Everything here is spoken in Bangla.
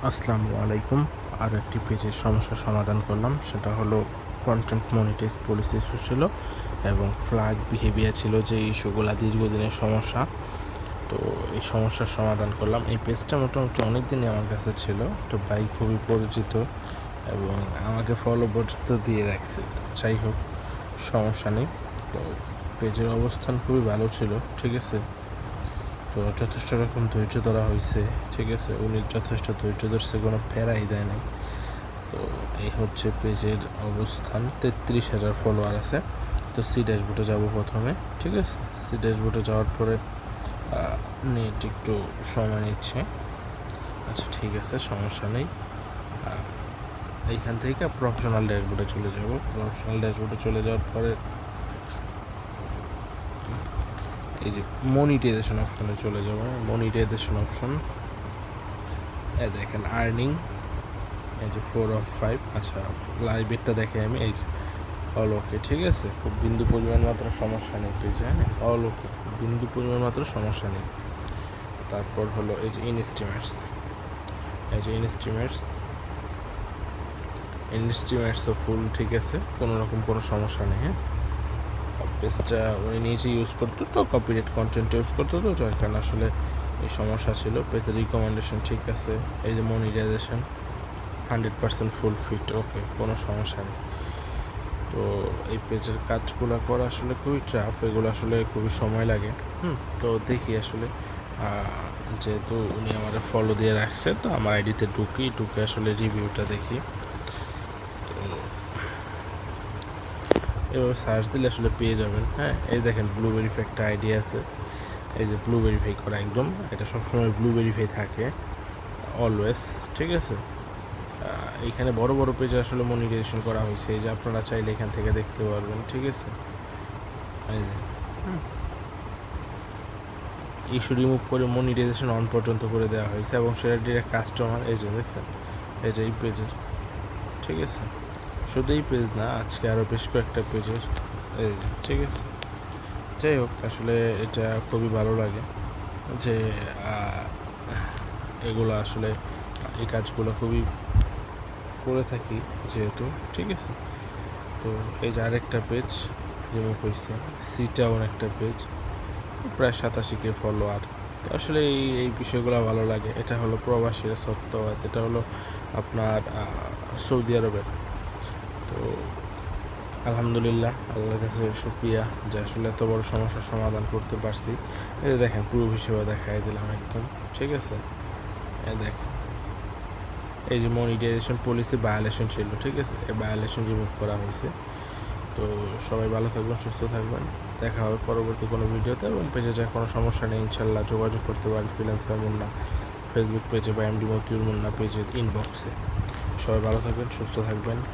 আসসালামু আলাইকুম। আর একটি পেজের সমস্যার সমাধান করলাম, সেটা হলো কন্টেন্ট মনিটাইজ পলিসি ইস্যু ছিল এবং ফ্ল্যাগ বিহেভিয়ার ছিল, যে ইস্যুগুলো দীর্ঘদিনের সমস্যা। তো এই সমস্যার সমাধান করলাম। এই পেজটা মোটামুটি অনেক দিনই আমার কাছে ছিল, তো ভাই খুবই পরিচিত এবং আমাকে ফলো পর্যন্ত দিয়ে রাখছে। যাই হোক, সমস্যা নেই। তো পেজের অবস্থান খুবই ভালো ছিল, ঠিক আছে। তো যথেষ্ট রকম ধৈর্য ধরা হয়েছে, ঠিক আছে। উনি যথেষ্ট ধৈর্য ধরছে, কোনো ফেরাই দেয় নাই। তো এই হচ্ছে পেজের অবস্থান। 33,000 ফলোয়ার আছে। তো সি ড্যাশবোর্ডে যাবো প্রথমে, ঠিক আছে। সি ড্যাশবোর্ডে যাওয়ার পরে নেট একটু সময় নিচ্ছে। আচ্ছা, ঠিক আছে, সমস্যা নেই। এইখান থেকে প্রফেশনাল ড্যাশবোর্ডে চলে যাব। প্রফেশনাল ড্যাশবোর্ডে চলে যাওয়ার পরে এই যে মনিটাইজেশন অপশনে চলে যাব। মনিটাইজেশন অপশন, দেখেন আর্নিং, এই যে 4/5। আচ্ছা, লাইভেরটা দেখে আমি, এই যে অল ওকে, ঠিক আছে। খুব বিন্দু পরিমাণ মাত্র সমস্যা নেই, ঠিক আছে। অল ওকে, বিন্দু পরিমাণ মাত্র সমস্যা নেই। তারপর হলো এই যে ইনস্টিমেটস, এই যে ইনস্টিমেটসও ফুল, ঠিক আছে, কোনো রকম কোনো সমস্যা নেই। হ্যাঁ, পেজটা উনি নিজে ইউজ করতো, তো কপিরাইট কন্টেন্ট ইউজ করতো, তো যার কারণে আসলে এই সমস্যা ছিল। পেজের রিকমেন্ডেশন ঠিক আছে। এই যে মনিটাইজেশন 100% ফুল ফিট, ওকে, কোনো সমস্যা নেই। তো এই পেজের কাজগুলো করা আসলে খুবই টাফ, এগুলো আসলে খুবই সময় লাগে। তো দেখি আসলে, যেহেতু উনি আমাদের ফলো দিয়ে রাখছে, তো আমার আইডিতে ঢুকে আসলে রিভিউটা দেখি। তো এভাবে সার্চ দিলে আসলে পেয়ে যাবেন। হ্যাঁ, এই দেখেন ব্লু ভেরিফাই একটা আইডি আছে, এই যে ব্লু ভেরিফাই করা একদম, এটা সবসময় ব্লু ভেরিফাই থাকে অলওয়েজ, ঠিক আছে। এইখানে বড় বড় পেজে আসলে মনিটাইজেশন করা হয়েছে, এই যে আপনারা চাইলে এখান থেকে দেখতে পারবেন, ঠিক আছে। এই যে ইস্যু রিমুভ করে মনিটাইজেশন অন পর্যন্ত করে দেওয়া হয়েছে এবং সেটা ডিরেক্ট কাস্টমার, এই যে দেখছেন, এই যে এই পেজের, ঠিক আছে। শুধু এই পেজ না, আজকে আরও বেশ কয়েকটা পেজের, এই ঠিক আছে। যাই হোক, আসলে এটা খুবই ভালো লাগে যে এগুলো আসলে, এই কাজগুলো খুবই করে থাকি যেহেতু, ঠিক আছে। তো এই যে আরেকটা পেজ রিমুভ হয়েছে, সিটাউন একটা পেজ, প্রায় 87K ফলোয়ার। তো আসলে এই বিষয়গুলো ভালো লাগে। এটা হলো প্রবাসীরা সত্যবাদ, এটা হলো আপনার সৌদি আরবের। তো আলহামদুলিল্লাহ, আল্লাহর কাছে শুকরিয়া যে আসলে এত বড় সমস্যার সমাধান করতে পারছি। এই যে দেখেন, প্রুফ হিসেবে দেখাই দিলাম একদম, ঠিক আছে। দেখেন, এই যে মনিটাইজেশন পলিসি ভায়োলেশন ছিল, ঠিক আছে, এই ভায়োলেশন রিমুভ করা হয়েছে। তো সবাই ভালো থাকবেন, সুস্থ থাকবেন। দেখা হবে পরবর্তী কোনো ভিডিওতে, এবং পেজে যা কোনো সমস্যা নেই ইনশাল্লাহ যোগাযোগ করতে পারেন ফ্রিল্যান্সার মুন্না ফেসবুক পেজে বা এমডি মতিউর মুন্না পেজের ইনবক্সে। সবাই ভালো থাকবেন, সুস্থ থাকবেন।